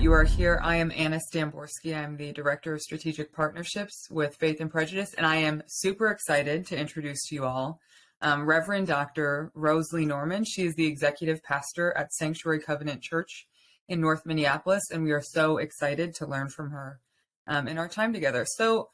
you are here. I am Anna Stamborski. I'm the Director of Strategic Partnerships with Faith&Prejudice, and I am super excited to introduce to you all Reverend Dr. Rose Lee Norman. She is the Executive Pastor at Sanctuary Covenant Church in North Minneapolis, and we are so excited to learn from her in our time together. So,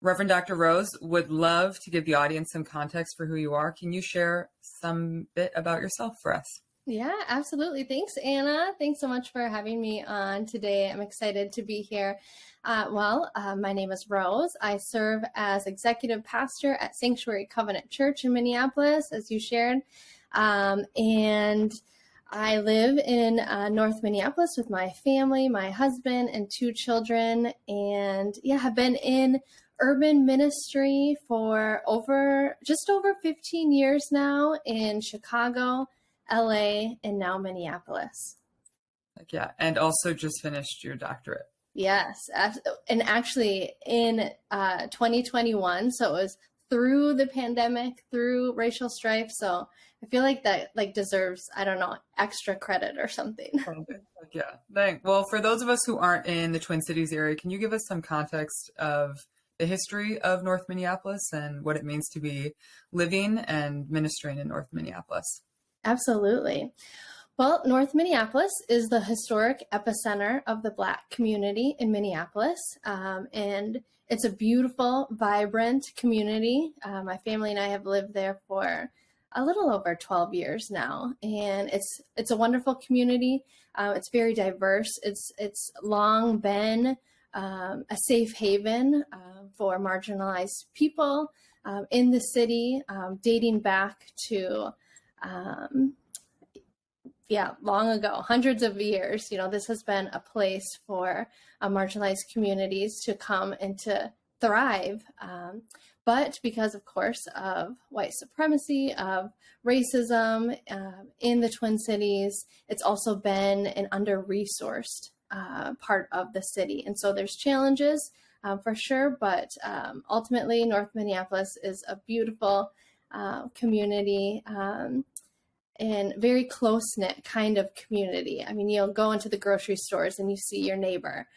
Reverend Dr. Rose, would love to give the audience some context for who you are. Can you share some bit about yourself for us? Yeah, absolutely. Thanks, Anna. Thanks so much for having me on today. I'm excited to be here. My name is Rose. I serve as executive pastor at Sanctuary Covenant Church in Minneapolis, as you shared. And I live in North Minneapolis with my family, my husband, and 2 children. And have been in urban ministry for just over 15 years now in Chicago, LA, and now Minneapolis. Yeah, and also just finished your doctorate. Yes, and actually in 2021, so it was through the pandemic, through racial strife. So I feel like that deserves, I don't know, extra credit or something. Yeah, thanks. Well, for those of us who aren't in the Twin Cities area, can you give us some context of the history of North Minneapolis and what it means to be living and ministering in North Minneapolis? Absolutely. Well, North Minneapolis is the historic epicenter of the Black community in Minneapolis, and it's a beautiful, vibrant community. My family and I have lived there for a little over 12 years now, and it's a wonderful community. It's very diverse. It's long been a safe haven for marginalized people in the city, dating back to long ago, hundreds of years. This has been a place for marginalized communities to come and to thrive. But because, of course, of white supremacy, of racism in the Twin Cities, it's also been an under-resourced part of the city. And so there's challenges for sure, but ultimately North Minneapolis is a beautiful community and very close-knit kind of community. I mean, you'll go into the grocery stores and you see your neighbor,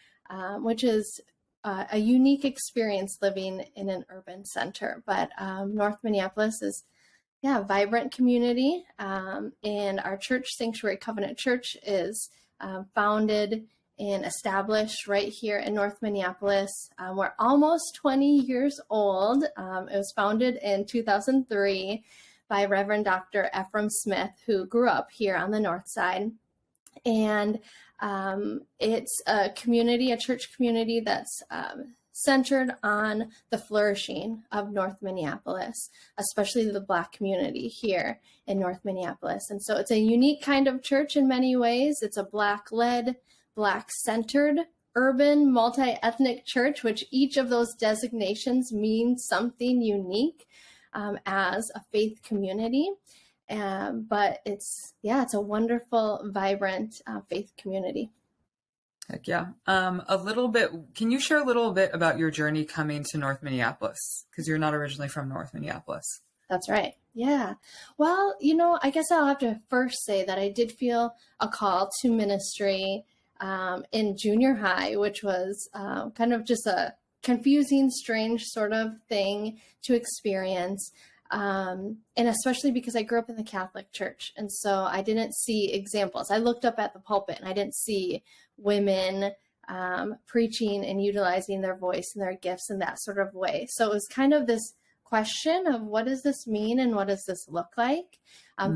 which is a unique experience living in an urban center. But North Minneapolis is a vibrant community, and our church, Sanctuary Covenant Church, is founded and established right here in North Minneapolis. We're almost 20 years old. It was founded in 2003 by Reverend Dr. Ephraim Smith, who grew up here on the north side. And it's a community, a church community that's centered on the flourishing of North Minneapolis, especially the Black community here in North Minneapolis. And so it's a unique kind of church in many ways. It's a Black-led, Black-centered, urban, multi-ethnic church, which each of those designations means something unique as a faith community. But it's a wonderful, vibrant faith community. Heck yeah. A little bit, can you share a little bit about your journey coming to North Minneapolis? Because you're not originally from North Minneapolis. That's right. Yeah. Well, I guess I'll have to first say that I did feel a call to ministry in junior high, which was kind of just a confusing, strange sort of thing to experience. And especially because I grew up in the Catholic Church. And so I didn't see examples. I looked up at the pulpit and I didn't see women preaching and utilizing their voice and their gifts in that sort of way. So it was kind of this question of what does this mean and what does this look like?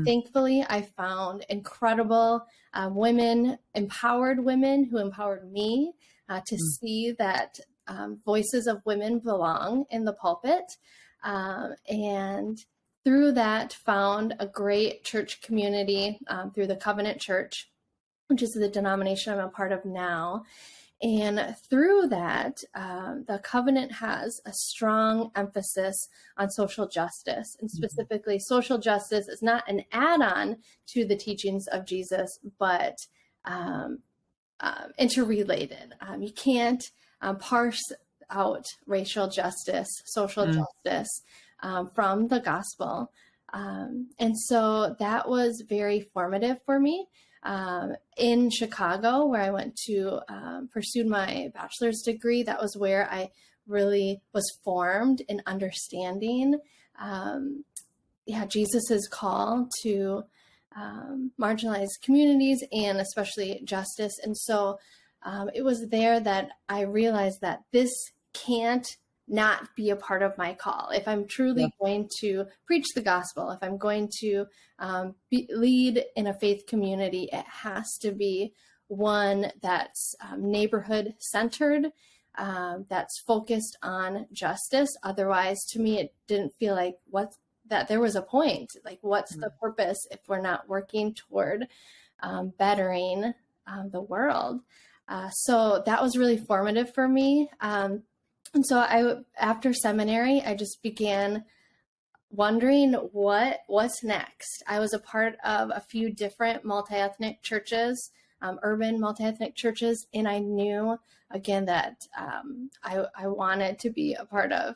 Thankfully, I found incredible women, empowered women who empowered me to see that voices of women belong in the pulpit. And through that, found a great church community through the Covenant Church, which is the denomination I'm a part of now. And through that, the Covenant has a strong emphasis on social justice. And specifically, social justice is not an add-on to the teachings of Jesus, but interrelated. You can't parse out racial justice, social justice from the gospel. And so that was very formative for me. in Chicago, where I went to pursue my bachelor's degree. That was where I really was formed in understanding Jesus's call to marginalized communities and especially justice. And so it was there that I realized that this can't not be a part of my call. If I'm truly going to preach the gospel, if I'm going to lead in a faith community, it has to be one that's neighborhood centered, that's focused on justice. Otherwise, to me, it didn't feel like that there was a point. Like, what's the purpose if we're not working toward bettering the world? So that was really formative for me. And so after seminary, I just began wondering what's next. I was a part of a few different multi-ethnic churches, urban multi-ethnic churches, and I knew again that I wanted to be a part of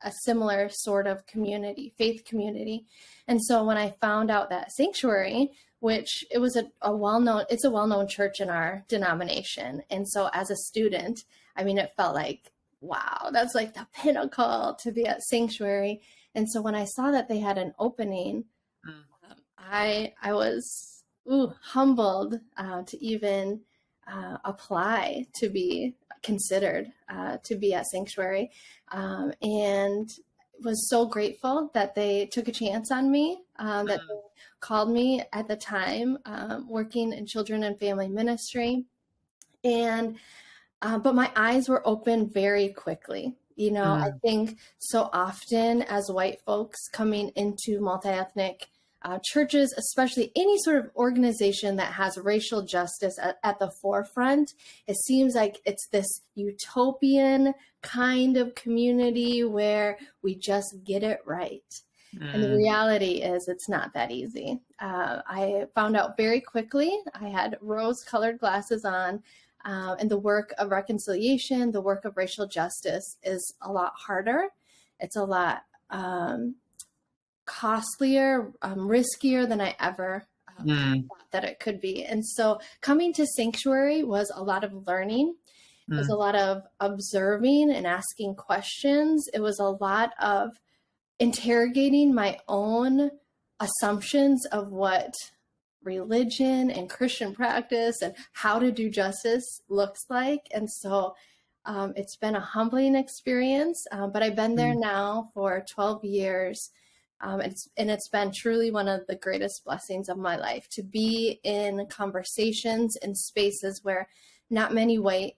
a similar sort of community, faith community. And so when I found out that Sanctuary, which it was a well-known church in our denomination, and so as a student, I mean, it felt like, wow, that's like the pinnacle to be at Sanctuary. And so when I saw that they had an opening, I was humbled to even apply to be considered to be at Sanctuary, and was so grateful that they took a chance on me, that they called me at the time, working in children and family ministry. And but my eyes were open very quickly. You know, I think so often as white folks coming into multi-ethnic churches, especially any sort of organization that has racial justice at the forefront, it seems like it's this utopian kind of community where we just get it right. And the reality is it's not that easy. I found out very quickly. I had rose-colored glasses on. And the work of reconciliation, the work of racial justice is a lot harder. It's a lot costlier, riskier than I ever thought that it could be. And so coming to Sanctuary was a lot of learning. It was a lot of observing and asking questions. It was a lot of interrogating my own assumptions of what religion and Christian practice and how to do justice looks like. And so it's been a humbling experience, but I've been there now for 12 years. And it's been truly one of the greatest blessings of my life to be in conversations and spaces where not many white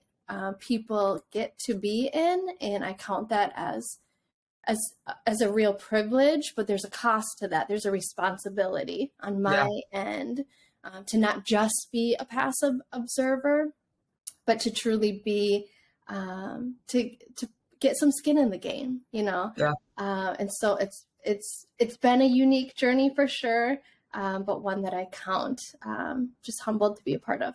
people get to be in. And I count that as a real privilege, but there's a cost to that. There's a responsibility on my end to not just be a passive observer, but to truly be to get some skin in the game, you know. And so it's been a unique journey for sure, but one that I count just humbled to be a part of.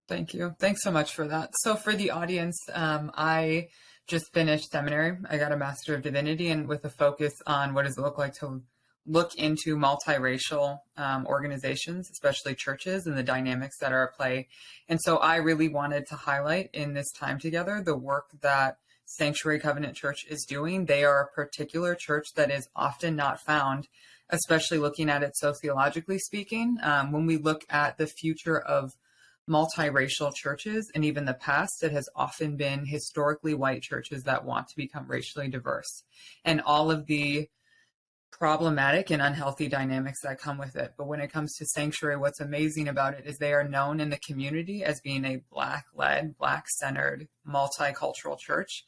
Thank you. Thanks so much for that. So for the audience, I just finished seminary. I got a Master of Divinity, and with a focus on what does it look like to look into multiracial organizations, especially churches, and the dynamics that are at play. And so I really wanted to highlight in this time together the work that Sanctuary Covenant Church is doing. They are a particular church that is often not found, especially looking at it sociologically speaking. When we look at the future of multiracial churches and even the past, it has often been historically white churches that want to become racially diverse and all of the problematic and unhealthy dynamics that come with it. But when it comes to Sanctuary, what's amazing about it is they are known in the community as being a Black-led, Black-centered, multicultural church.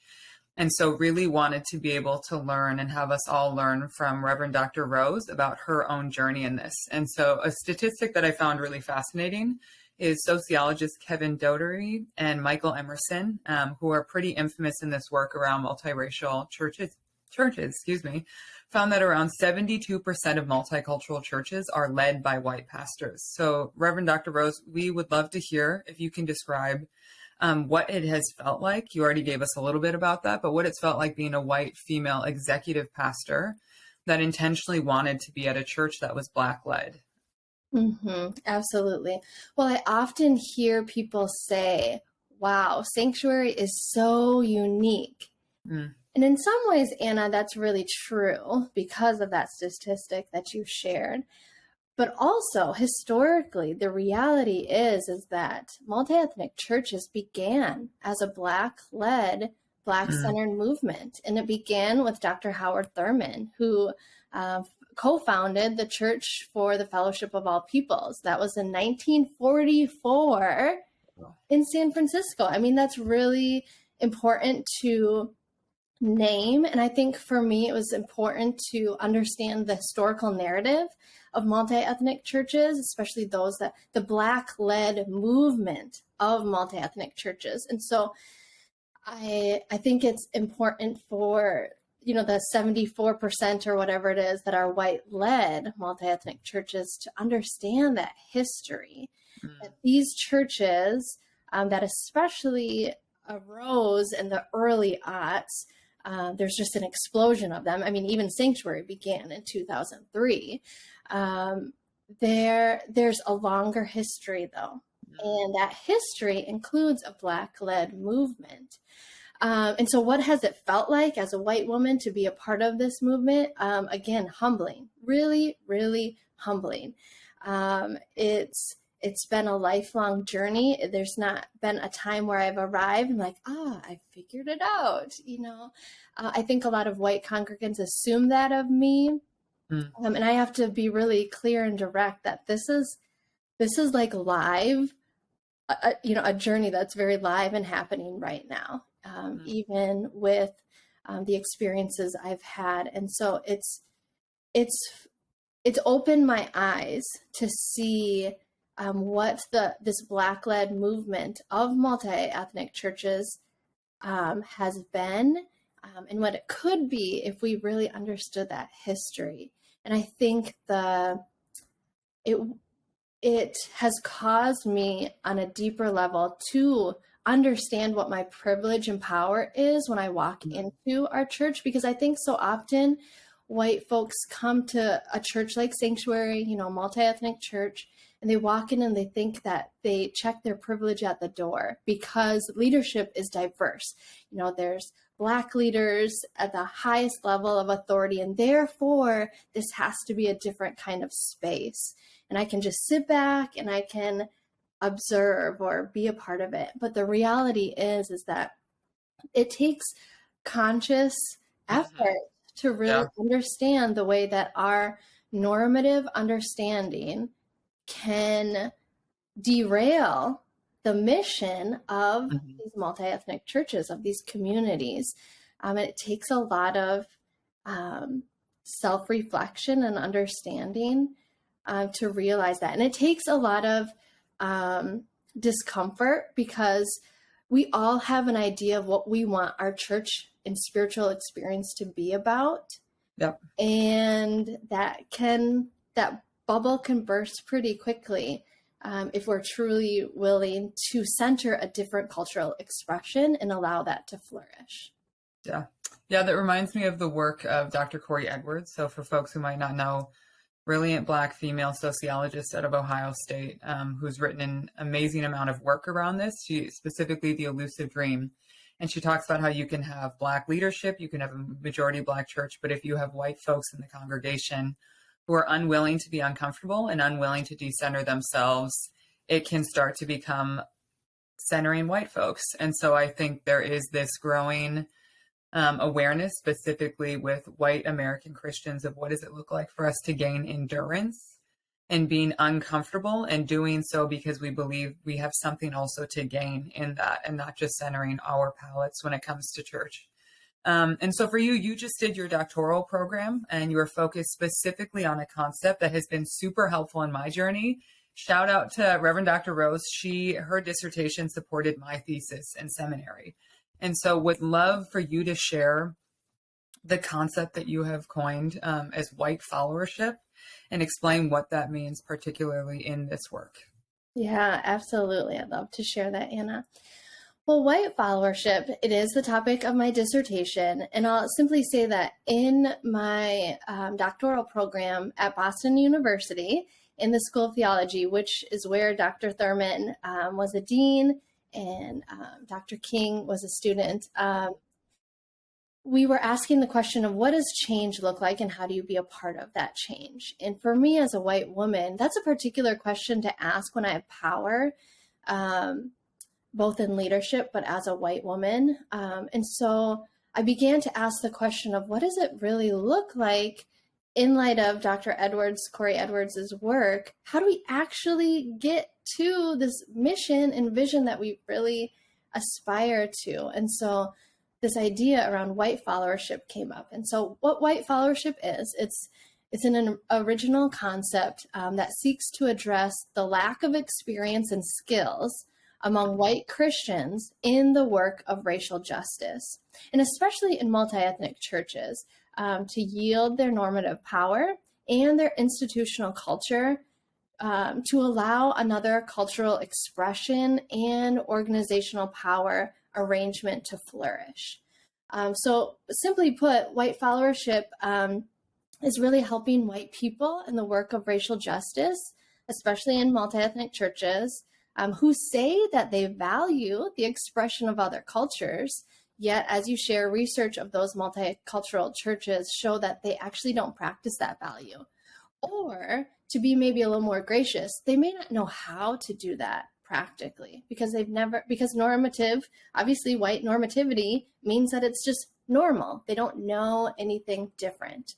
And so really wanted to be able to learn and have us all learn from Reverend Dr. Rose about her own journey in this. And so a statistic that I found really fascinating is sociologists Kevin Dougherty and Michael Emerson, who are pretty infamous in this work around multiracial churches, found that around 72% of multicultural churches are led by white pastors. So Reverend Dr. Rose, we would love to hear if you can describe what it has felt like. You already gave us a little bit about that, but what it's felt like being a white female executive pastor that intentionally wanted to be at a church that was Black-led. Absolutely. Well, I often hear people say, wow, sanctuary is so unique. Mm, And in some ways, Anna, that's really true because of that statistic that you shared. But also historically, the reality is that multi-ethnic churches began as a Black-led, mm, Black-centered movement. And it began with Dr. Howard Thurman, who uh, co-founded the Church for the Fellowship of All Peoples. That was in 1944 in San Francisco. I mean, that's really important to name. And I think for me, it was important to understand the historical narrative of multi-ethnic churches, especially those that the Black-led movement of multi-ethnic churches. And so I think it's important for, the 74% or whatever it is that are white-led multi-ethnic churches to understand that history, mm, that these churches that especially arose in the early aughts, there's just an explosion of them. I mean, even Sanctuary began in 2003. There's a longer history, though, mm. and that history includes a Black-led movement. And so what has it felt like as a white woman to be a part of this movement? Again, humbling, really, really humbling. It's been a lifelong journey. There's not been a time where I've arrived and like, I figured it out. I think a lot of white congregants assume that of me. Mm. And I have to be really clear and direct that this is like live, a journey that's very live and happening right now, even with the experiences I've had. And so it's opened my eyes to see what this Black-led movement of multi-ethnic churches has been, and what it could be if we really understood that history. And I think it has caused me on a deeper level to understand what my privilege and power is when I walk into our church, because I think so often white folks come to a church like Sanctuary, multi-ethnic church, and they walk in and they think that they check their privilege at the door because leadership is diverse. There's Black leaders at the highest level of authority, and therefore this has to be a different kind of space. And I can just sit back and I can observe or be a part of it. But the reality is that it takes conscious effort to really understand the way that our normative understanding can derail the mission of these multi-ethnic churches, of these communities. And it takes a lot of self-reflection and understanding to realize that. And it takes a lot of discomfort, because we all have an idea of what we want our church and spiritual experience to be about. Yep. And that bubble can burst pretty quickly if we're truly willing to center a different cultural expression and allow that to flourish. Yeah. Yeah, that reminds me of the work of Dr. Corey Edwards. So for folks who might not know, brilliant Black female sociologist out of Ohio State, who's written an amazing amount of work around this, specifically the elusive dream. And she talks about how you can have Black leadership, you can have a majority Black church, but if you have white folks in the congregation who are unwilling to be uncomfortable and unwilling to decenter themselves, it can start to become centering white folks. And so I think there is this growing awareness, specifically with white American Christians, of what does it look like for us to gain endurance and being uncomfortable, and doing so because we believe we have something also to gain in that, and not just centering our palates when it comes to church. And so for you, you just did your doctoral program and you were focused specifically on a concept that has been super helpful in my journey. Shout out to Reverend Dr. Rose. Her dissertation supported my thesis in seminary. And so would love for you to share the concept that you have coined as white followership and explain what that means, particularly in this work. Yeah, absolutely. I'd love to share that, Anna. Well, white followership, it is the topic of my dissertation. And I'll simply say that in my doctoral program at Boston University, in the School of Theology, which is where Dr. Thurman was a dean and Dr. King was a student. We were asking the question of what does change look like and how do you be a part of that change? And for me as a white woman, that's a particular question to ask when I have power, both in leadership, but as a white woman. And so I began to ask the question of what does it really look like in light of Dr. Corey Edwards' work? How do we actually get to this mission and vision that we really aspire to? And so this idea around white followership came up. And so what white followership is, it's an original concept that seeks to address the lack of experience and skills among white Christians in the work of racial justice, and especially in multi-ethnic churches, to yield their normative power and their institutional culture to allow another cultural expression and organizational power arrangement to flourish. So simply put, white followership is really helping white people in the work of racial justice, especially in multi-ethnic churches, who say that they value the expression of other cultures, yet as you share, research of those multicultural churches show that they actually don't practice that value. Or to be maybe a little more gracious, they may not know how to do that practically because obviously white normativity means that it's just normal. They don't know anything different.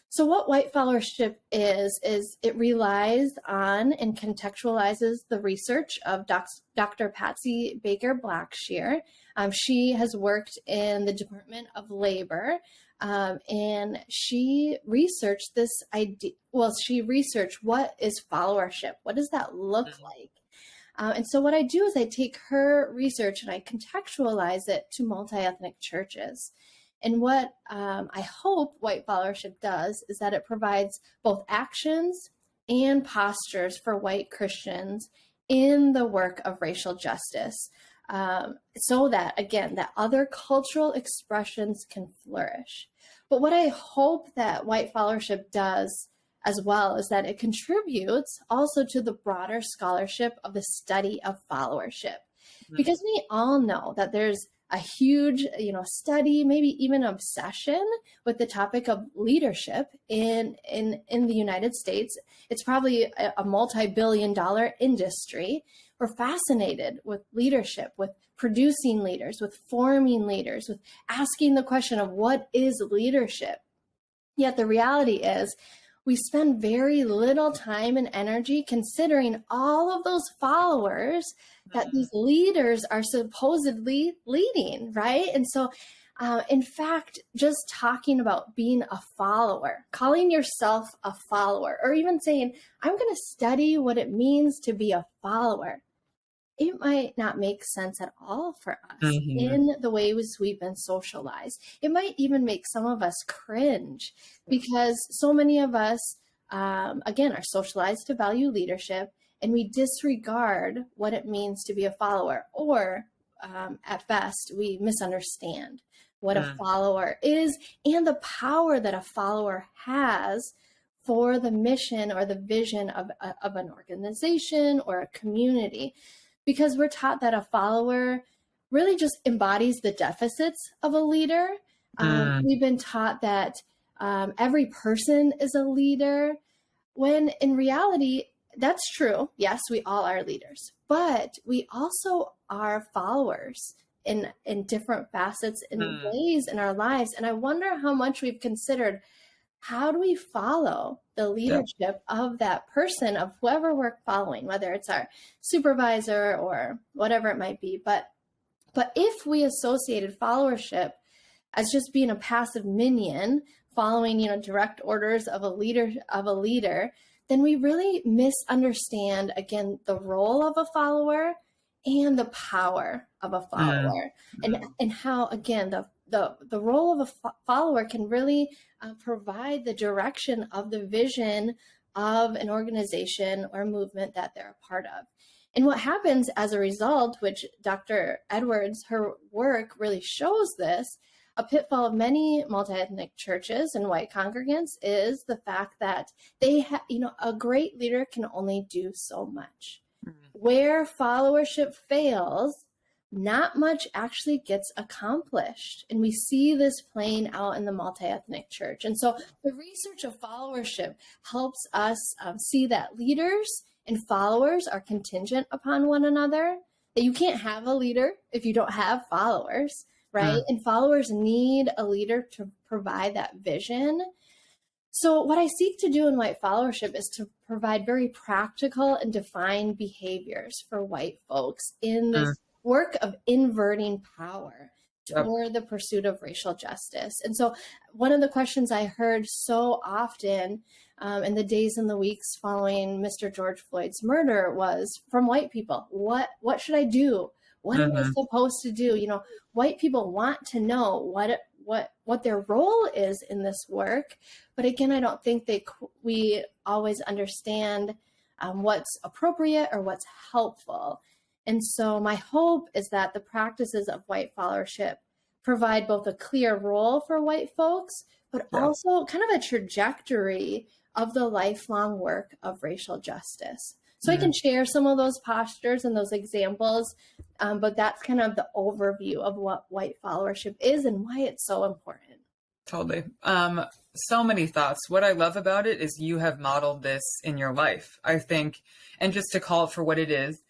So what white followership is it relies on and contextualizes the research of Dr. Patsy Baker Blackshear. She has worked in the Department of Labor, and she researched this idea. Well, she researched what is followership? What does that look like? And so what I do is I take her research and I contextualize it to multi-ethnic churches. And what I hope white followership does is that it provides both actions and postures for white Christians in the work of racial justice, so that, again, that other cultural expressions can flourish. But what I hope that white followership does as well is that it contributes also to the broader scholarship of the study of followership. Because we all know that there's a huge, study, maybe even obsession with the topic of leadership in the United States. It's probably a multi-billion-dollar industry. We're fascinated with leadership, with producing leaders, with forming leaders, with asking the question of what is leadership. Yet the reality is we spend very little time and energy considering all of those followers that these leaders are supposedly leading, right? And so, in fact, just talking about being a follower, calling yourself a follower, or even saying, I'm going to study what it means to be a follower, it might not make sense at all for us in the ways we've been socialized. It might even make some of us cringe because so many of us, again, are socialized to value leadership and we disregard what it means to be a follower, or at best, we misunderstand what a follower is and the power that a follower has for the mission or the vision of an organization or a community. Because we're taught that a follower really just embodies the deficits of a leader. We've been taught that every person is a leader, when in reality, that's true. Yes, we all are leaders, but we also are followers in different facets and ways in our lives. And I wonder how much we've considered, how do we follow the leadership of that person, of whoever we're following, whether it's our supervisor or whatever it might be. But if we associated followership as just being a passive minion, following, direct orders of a leader, then we really misunderstand, again, the role of a follower and the power of a follower, and how, again, the role of a follower can really provide the direction of the vision of an organization or movement that they're a part of. And what happens as a result, which Dr. Edwards, her work really shows this, a pitfall of many multi-ethnic churches and white congregants is the fact that they have, a great leader can only do so much. Where followership fails, not much actually gets accomplished. And we see this playing out in the multi-ethnic church. And so the research of followership helps us see that leaders and followers are contingent upon one another, that you can't have a leader if you don't have followers, right? And followers need a leader to provide that vision. So what I seek to do in white followership is to provide very practical and defined behaviors for white folks in this work of inverting power toward the pursuit of racial justice. And so one of the questions I heard so often in the days and the weeks following Mr. George Floyd's murder was from white people. What should I do? What am I supposed to do? White people want to know what their role is in this work. But again, I don't think we always understand what's appropriate or what's helpful. And so my hope is that the practices of white followership provide both a clear role for white folks, but also kind of a trajectory of the lifelong work of racial justice. So I can share some of those postures and those examples, but that's kind of the overview of what white followership is and why it's so important. Totally. So many thoughts. What I love about it is you have modeled this in your life, I think, and just to call it for what it is,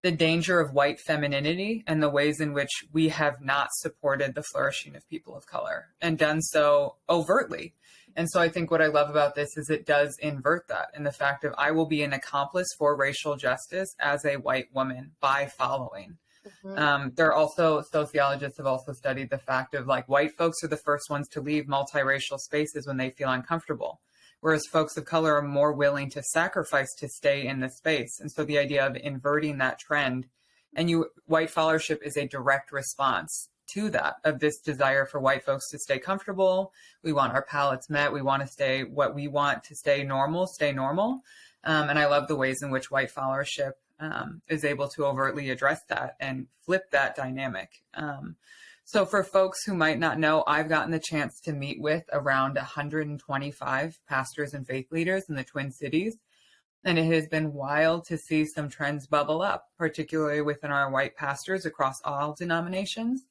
the danger of white femininity and the ways in which we have not supported the flourishing of people of color and done so overtly. And so I think what I love about this is it does invert that, and the fact of I will be an accomplice for racial justice as a white woman by following. There are also, sociologists have also studied the fact of white folks are the first ones to leave multiracial spaces when they feel uncomfortable, whereas folks of color are more willing to sacrifice to stay in the space. And so the idea of inverting that trend, and white followership is a direct response to that, of this desire for white folks to stay comfortable. We want our palates met. We want to stay what we want to stay normal. And I love the ways in which white followership is able to overtly address that and flip that dynamic. So for folks who might not know, I've gotten the chance to meet with around 125 pastors and faith leaders in the Twin Cities. And it has been wild to see some trends bubble up, particularly within our white pastors across all denominations.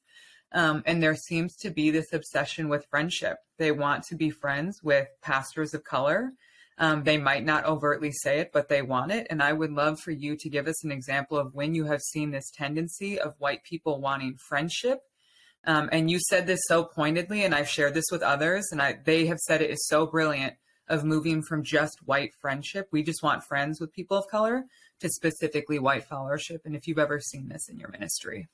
And there seems to be this obsession with friendship. They want to be friends with pastors of color. They might not overtly say it, but they want it. And I would love for you to give us an example of when you have seen this tendency of white people wanting friendship. And you said this so pointedly, and I've shared this with others, and they have said it is so brilliant, of moving from just white friendship, we just want friends with people of color, to specifically white followership. And if you've ever seen this in your ministry.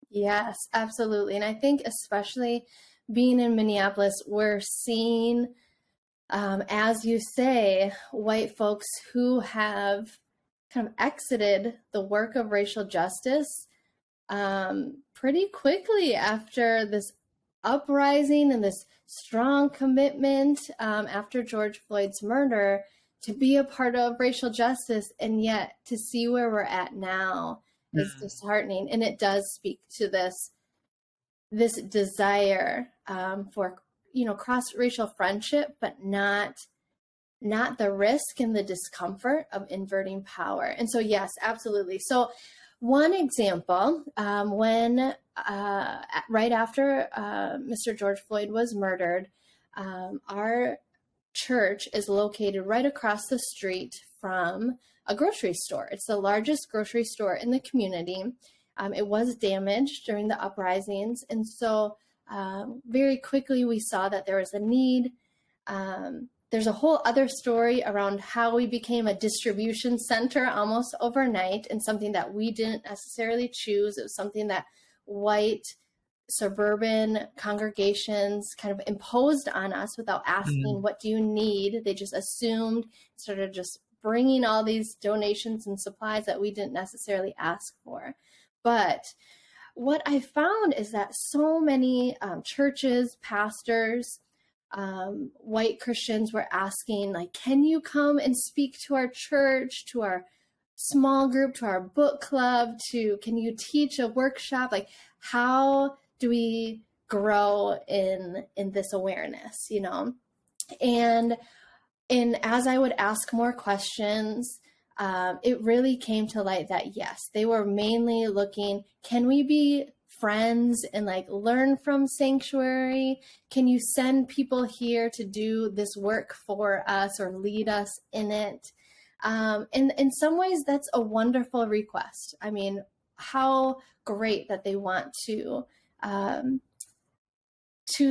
Yes, absolutely. And I think especially being in Minneapolis, we're seeing, as you say, white folks who have kind of exited the work of racial justice pretty quickly after this uprising and this strong commitment after George Floyd's murder to be a part of racial justice, and yet to see where we're at now is disheartening. And it does speak to this desire for cross-racial friendship, but not the risk and the discomfort of inverting power. And so yes, absolutely. So one example, when right after Mr. George Floyd was murdered, our church is located right across the street from a grocery store. It's the largest grocery store in the community. It was damaged during the uprisings. And so very quickly we saw that there was a need. There's a whole other story around how we became a distribution center almost overnight, and something that we didn't necessarily choose. It was something that white suburban congregations kind of imposed on us without asking, what do you need? They just assumed, started just bringing all these donations and supplies that we didn't necessarily ask for. But what I found is that so many churches, pastors, white Christians were asking, can you come and speak to our church, to our small group, to our book club, can you teach a workshop? How do we grow in this awareness, and as I would ask more questions, it really came to light that yes, they were mainly looking, can we be friends and like learn from Sanctuary? Can you send people here to do this work for us or lead us in it? In some ways, that's a wonderful request. I mean, how great that they want to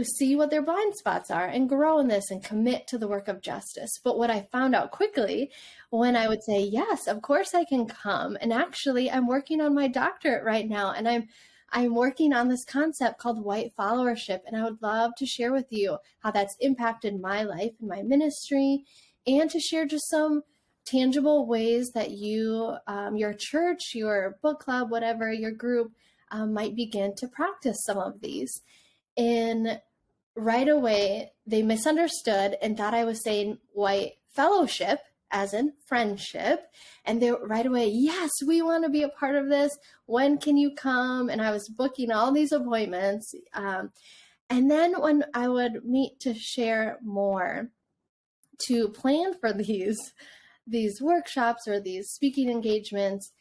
see what their blind spots are and grow in this and commit to the work of justice. But what I found out quickly when I would say, yes, of course I can come. And actually, I'm working on my doctorate right now, and I'm working on this concept called white followership. And I would love to share with you how that's impacted my life and my ministry, and to share just some tangible ways that you, your church, your book club, whatever, your group might begin to practice some of these. And right away, they misunderstood and thought I was saying white fellowship, as in friendship. And they right away, yes, we want to be a part of this. When can you come? And I was booking all these appointments. And then when I would meet to share more, to plan for these workshops or these speaking engagements,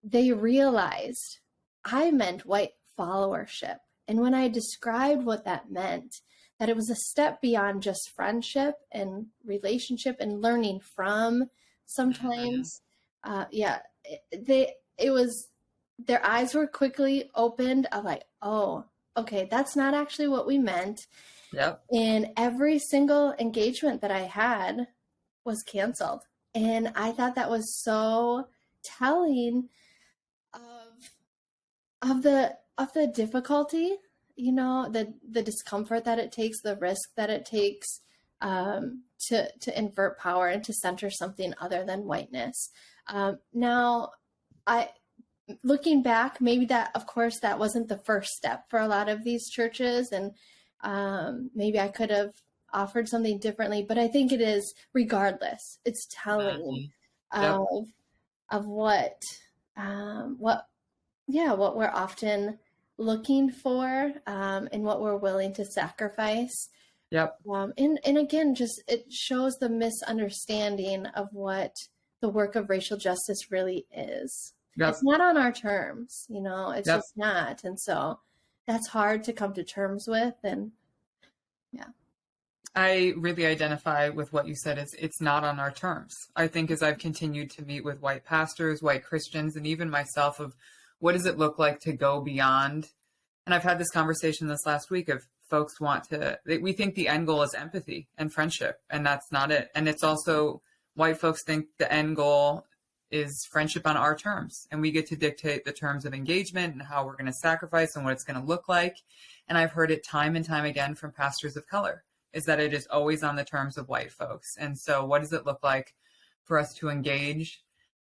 they realized I meant white followership. And when I described what that meant, that it was a step beyond just friendship and relationship and learning from sometimes, their eyes were quickly opened of like, oh, okay, that's not actually what we meant. Yep. And every single engagement that I had was canceled. And I thought that was so telling of the difficulty, the discomfort that it takes, the risk that it takes to invert power and to center something other than whiteness. Now, looking back, maybe that, of course, that wasn't the first step for a lot of these churches, and maybe I could have offered something differently, but I think it is, regardless, it's telling of what we're often looking for, and what we're willing to sacrifice. Yep. And again, just it shows the misunderstanding of what the work of racial justice really is. Yep. It's not on our terms, it's just not. And so that's hard to come to terms with. And I really identify with what you said. It's not on our terms. I think as I've continued to meet with white pastors, white Christians, and even myself, of what does it look like to go beyond? And I've had this conversation this last week of folks we think the end goal is empathy and friendship, and that's not it. And it's also, white folks think the end goal is friendship on our terms, and we get to dictate the terms of engagement and how we're going to sacrifice and what it's going to look like. And I've heard it time and time again from pastors of color, is that it is always on the terms of white folks. And so what does it look like for us to engage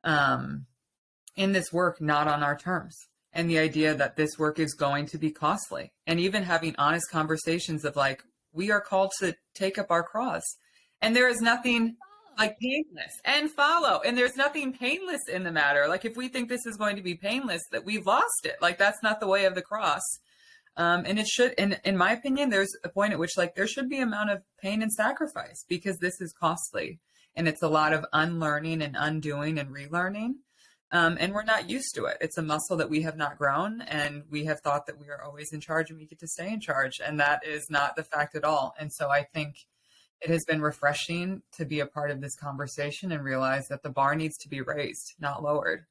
in this work not on our terms? And the idea that this work is going to be costly, and even having honest conversations of like, we are called to take up our cross, and there is nothing like painless, and follow. And there's nothing painless in the matter. Like, if we think this is going to be painless, that we've lost it. Like, that's not the way of the cross. And it should, in my opinion, there's a point at which like there should be an amount of pain and sacrifice, because this is costly, and it's a lot of unlearning and undoing and relearning. And we're not used to it. It's a muscle that we have not grown, and we have thought that we are always in charge and we get to stay in charge. And that is not the fact at all. And so I think it has been refreshing to be a part of this conversation and realize that the bar needs to be raised, not lowered.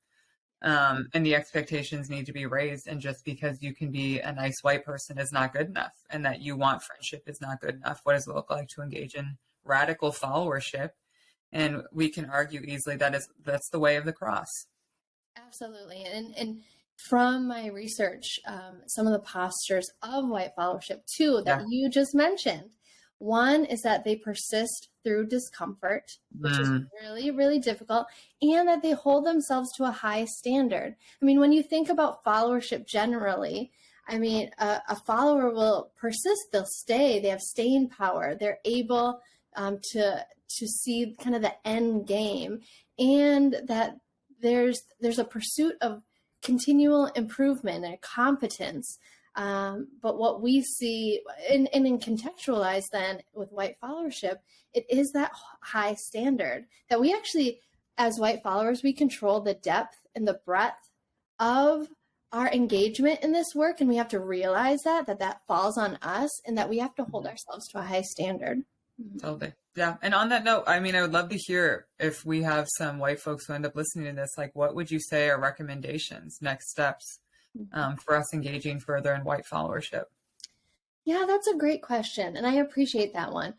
And the expectations need to be raised. And just because you can be a nice white person is not good enough, and that you want friendship is not good enough. What does it look like to engage in radical followership? And we can argue easily that's the way of the cross. Absolutely. And from my research, some of the postures of white followership too, that you just mentioned, one is that they persist through discomfort, which is really, really difficult, and that they hold themselves to a high standard. I mean, when you think about followership generally, I mean, a follower will persist, they'll stay, they have staying power, they're able to see kind of the end game, and that there's a pursuit of continual improvement and competence But what we see, and in contextualize then with white followership, it is that high standard that we actually, as white followers, we control the depth and the breadth of our engagement in this work. And we have to realize that falls on us and that we have to hold ourselves to a high standard. Totally. Yeah. And on that note, I mean, I would love to hear if we have some white folks who end up listening to this, like, what would you say are recommendations, next steps for us engaging further in white followership? Yeah, that's a great question. And I appreciate that one.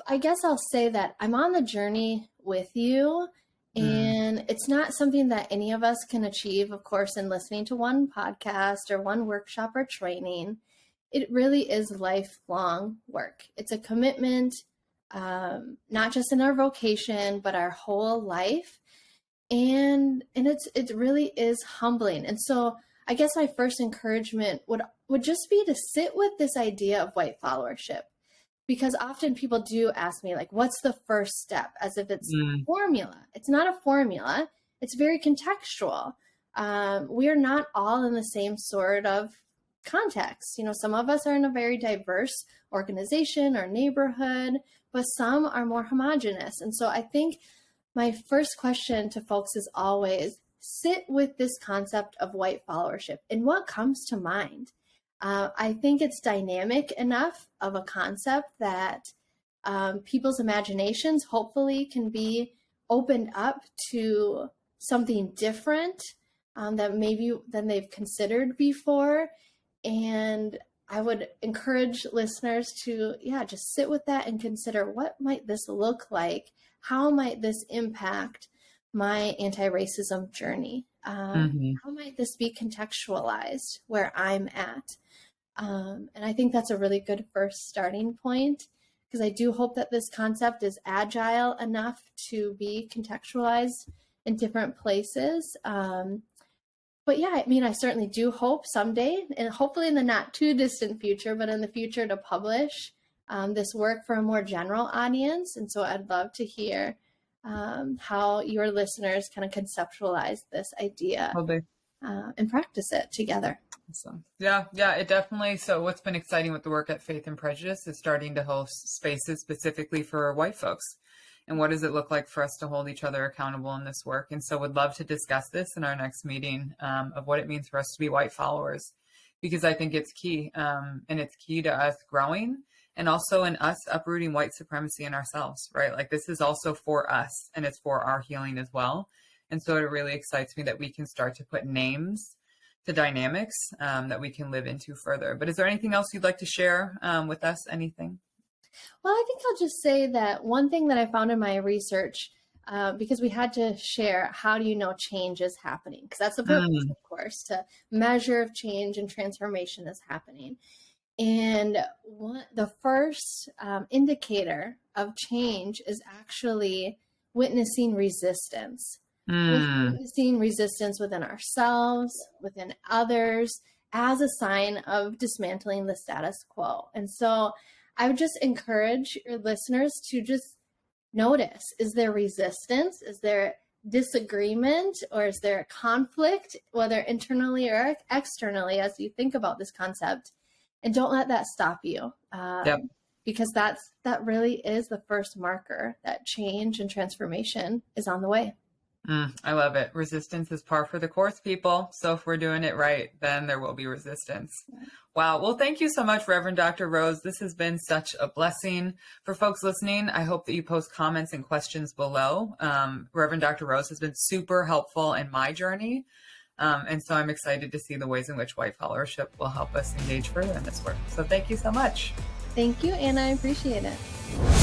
I guess I'll say that I'm on the journey with you. And it's not something that any of us can achieve, of course, in listening to one podcast or one workshop or training. It really is lifelong work. It's a commitment, not just in our vocation, but our whole life. And it really is humbling. And so I guess my first encouragement would just be to sit with this idea of white followership. Because often people do ask me, like, what's the first step? As if it's a formula. It's not a formula. It's very contextual. We are not all in the same sort of context. Some of us are in a very diverse organization or neighborhood, but some are more homogenous. And so I think my first question to folks is always sit with this concept of white followership and what comes to mind. I think it's dynamic enough of a concept that people's imaginations hopefully can be opened up to something different that maybe than they've considered before. And I would encourage listeners to, just sit with that and consider, what might this look like? How might this impact my anti-racism journey? How might this be contextualized where I'm at? And I think that's a really good first starting point, because I do hope that this concept is agile enough to be contextualized in different places. But yeah, I mean, I certainly do hope someday, and hopefully in the not too distant future, but in the future, to publish this work for a more general audience. And so I'd love to hear how your listeners kind of conceptualize this idea and practice it together. Awesome. Yeah, it definitely. So what's been exciting with the work at Faith and Prejudice is starting to host spaces specifically for white folks. And what does it look like for us to hold each other accountable in this work? And so would love to discuss this in our next meeting of what it means for us to be white followers, because I think it's key. And it's key to us growing and also in us uprooting white supremacy in ourselves, right? Like, this is also for us and it's for our healing as well. And so it really excites me that we can start to put names to dynamics that we can live into further. But is there anything else you'd like to share with us? Anything? Well, I think I'll just say that one thing that I found in my research, because we had to share, how do you know change is happening? Because that's the purpose, of course, to measure if change and transformation is happening. And the first indicator of change is actually witnessing resistance. Witnessing resistance within ourselves, within others, as a sign of dismantling the status quo. And so I would just encourage your listeners to just notice, is there resistance? Is there disagreement? Or is there a conflict, whether internally or externally, as you think about this concept? And don't let that stop you. Because that really is the first marker that change and transformation is on the way. I love it. Resistance is par for the course, people. So if we're doing it right, then there will be resistance. Wow. Well, thank you so much, Reverend Dr. Rose. This has been such a blessing. For folks listening, I hope that you post comments and questions below. Reverend Dr. Rose has been super helpful in my journey. And so I'm excited to see the ways in which white followership will help us engage further in this work. So thank you so much. Thank you, Anna. I appreciate it.